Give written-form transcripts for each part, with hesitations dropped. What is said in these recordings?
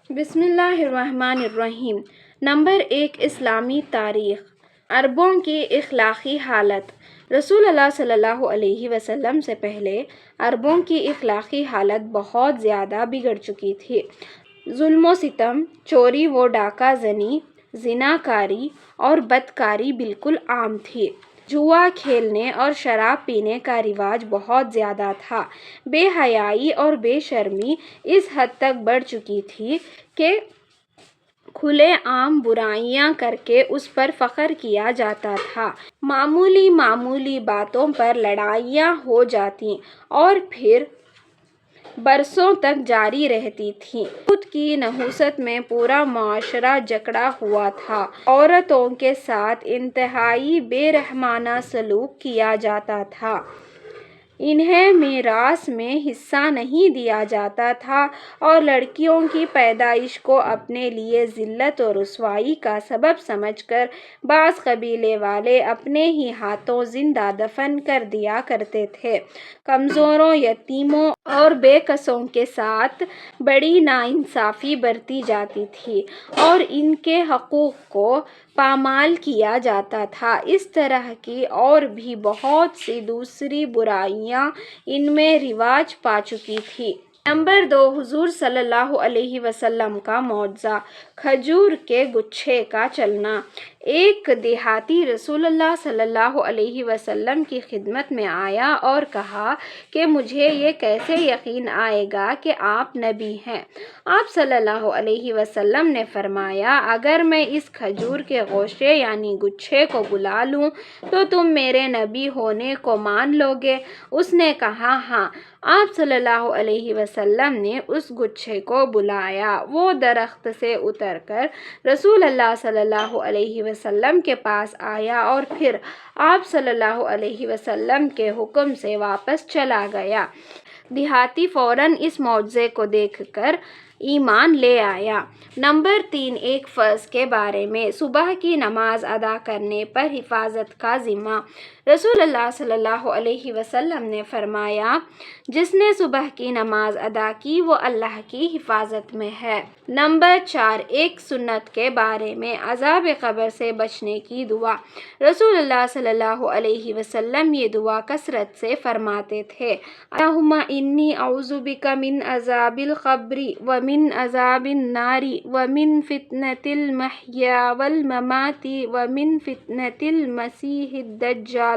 بسم اللہ الرحمن الرحیم۔ نمبر 1، اسلامی تاریخ۔ عربوں کی اخلاقی حالت۔ رسول اللہ صلی اللہ علیہ وسلم سے پہلے عربوں کی اخلاقی حالت بہت زیادہ بگڑ چکی تھی۔ ظلم و ستم، چوری و ڈاکہ زنی، زناکاری اور بدکاری بالکل عام تھی۔ جوا کھیلنے اور شراب پینے کا رواج بہت زیادہ تھا۔ بے حیائی اور بے شرمی اس حد تک بڑھ چکی تھی کہ کھلے عام برائیاں کر کے اس پر فخر کیا جاتا تھا۔ معمولی باتوں پر لڑائیاں ہو جاتی اور پھر برسوں تک جاری رہتی تھیں۔ خود کی نحوست میں پورا معاشرہ جکڑا ہوا تھا۔ عورتوں کے ساتھ انتہائی بے رحمانہ سلوک کیا جاتا تھا۔ انہیں میراث میں حصہ نہیں دیا جاتا تھا اور لڑکیوں کی پیدائش کو اپنے لیے ذلت و رسوائی کا سبب سمجھ کر بعض قبیلے والے اپنے ہی ہاتھوں زندہ دفن کر دیا کرتے تھے۔ کمزوروں، یتیموں اور بے کسوں کے ساتھ بڑی ناانصافی برتی جاتی تھی اور ان کے حقوق کو پامال کیا جاتا تھا۔ اس طرح کی اور بھی بہت سی دوسری برائیاں ان میں رواج پا چکی تھیں۔ نمبر 2، حضور صلی اللہ علیہ وسلم کا معجزہ، کھجور کے گچھے کا چلنا۔ ایک دیہاتی رسول اللہ صلی اللہ علیہ وسلم کی خدمت میں آیا اور کہا کہ مجھے یہ کیسے یقین آئے گا کہ آپ نبی ہیں؟ آپ صلی اللہ علیہ وسلم نے فرمایا، اگر میں اس کھجور کے گوشے یعنی گچھے کو بلا لوں تو تم میرے نبی ہونے کو مان لو گے؟ اس نے کہا ہاں۔ آپ صلی اللہ علیہ وسلم نے اس گچھے کو بلایا۔ وہ درخت سے اتر کر رسول اللہ صلی اللہ علیہ وسلم کے پاس آیا اور پھر آپ صلی اللہ علیہ وسلم کے حکم سے واپس چلا گیا۔ دیہاتی فوراً اس معجزے کو دیکھ کر ایمان لے آیا۔ نمبر 3، ایک فرض کے بارے میں، صبح کی نماز ادا کرنے پر حفاظت کا ذمہ۔ رسول اللہ صلی اللہ علیہ وسلم نے فرمایا، جس نے صبح کی نماز ادا کی وہ اللہ کی حفاظت میں ہے۔ نمبر 4، ایک سنت کے بارے میں، عذاب قبر سے بچنے کی دعا۔ رسول اللہ صلی اللہ علیہ وسلم یہ دعا کثرت سے فرماتے تھے، اللہم انی اعوذ بک من عذاب القبر ومن عذاب النار ومن فتنة المحیا والممات ومن فتنة المسیح الدجال۔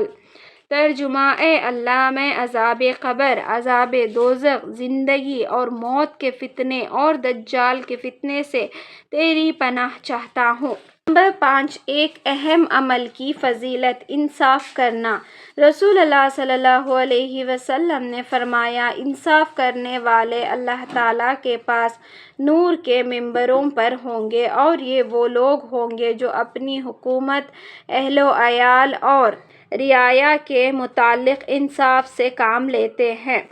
ترجمہ، اے اللہ، میں عذاب قبر، عذاب دوزخ، زندگی اور موت کے فتنے اور دجال کے فتنے سے تیری پناہ چاہتا ہوں۔ نمبر 5، ایک اہم عمل کی فضیلت، انصاف کرنا۔ رسول اللہ صلی اللہ علیہ وسلم نے فرمایا، انصاف کرنے والے اللہ تعالیٰ کے پاس نور کے ممبروں پر ہوں گے اور یہ وہ لوگ ہوں گے جو اپنی حکومت، اہل و عیال اور رعایا کے متعلق انصاف سے کام لیتے ہیں۔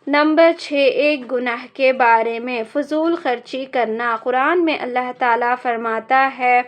نمبر 6، ایک گناہ کے بارے میں، فضول خرچی کرنا۔ قرآن میں اللہ تعالیٰ فرماتا ہے،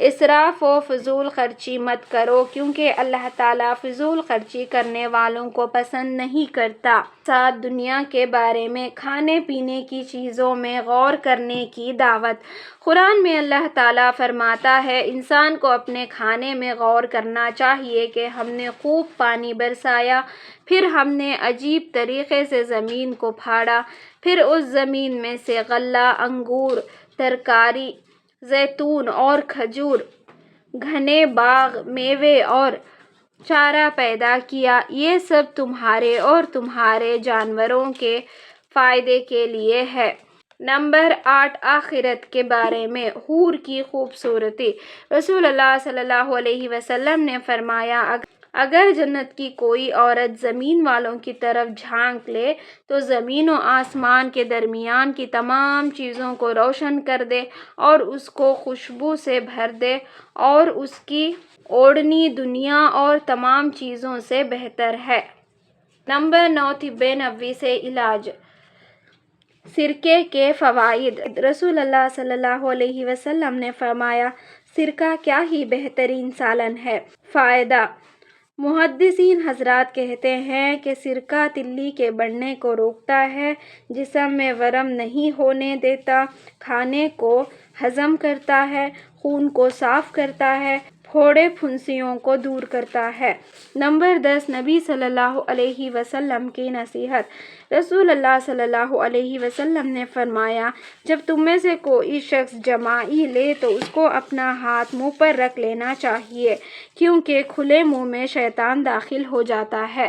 اسراف و فضول خرچی مت کرو کیونکہ اللہ تعالیٰ فضول خرچی کرنے والوں کو پسند نہیں کرتا۔ 7، دنیا کے بارے میں، کھانے پینے کی چیزوں میں غور کرنے کی دعوت۔ قرآن میں اللہ تعالیٰ فرماتا ہے، انسان کو اپنے کھانے میں غور کرنا چاہیے کہ ہم نے خوب پانی برسایا، پھر ہم نے عجیب طریقے سے زمین کو پھاڑا، پھر اس زمین میں سے غلہ، انگور، ترکاری، زیتون اور کھجور، گھنے باغ، میوے اور چارہ پیدا کیا۔ یہ سب تمہارے اور تمہارے جانوروں کے فائدے کے لیے ہے۔ نمبر 8، آخرت کے بارے میں، حور کی خوبصورتی۔ رسول اللہ صلی اللہ علیہ وسلم نے فرمایا، اگر جنت کی کوئی عورت زمین والوں کی طرف جھانک لے تو زمین و آسمان کے درمیان کی تمام چیزوں کو روشن کر دے اور اس کو خوشبو سے بھر دے اور اس کی اوڑھنی دنیا اور تمام چیزوں سے بہتر ہے۔ نمبر 9، طب نبوی سے علاج۔ سرکے کے فوائد۔ رسول اللہ صلی اللہ علیہ وسلم نے فرمایا، سرکہ کیا ہی بہترین سالن ہے۔ فائدہ: محدثین حضرات کہتے ہیں کہ سرکہ تلی کے بڑھنے کو روکتا ہے، جسم میں ورم نہیں ہونے دیتا، کھانے کو ہضم کرتا ہے، خون کو صاف کرتا ہے، پھوڑے پھنسیوں کو دور کرتا ہے۔ نمبر 10 نبی صلی اللہ علیہ وسلم کی نصیحت۔ رسول اللہ صلی اللہ علیہ وسلم نے فرمایا، جب تم میں سے کوئی شخص جمائی لے تو اس کو اپنا ہاتھ منہ پر رکھ لینا چاہیے، کیونکہ کھلے منہ میں شیطان داخل ہو جاتا ہے۔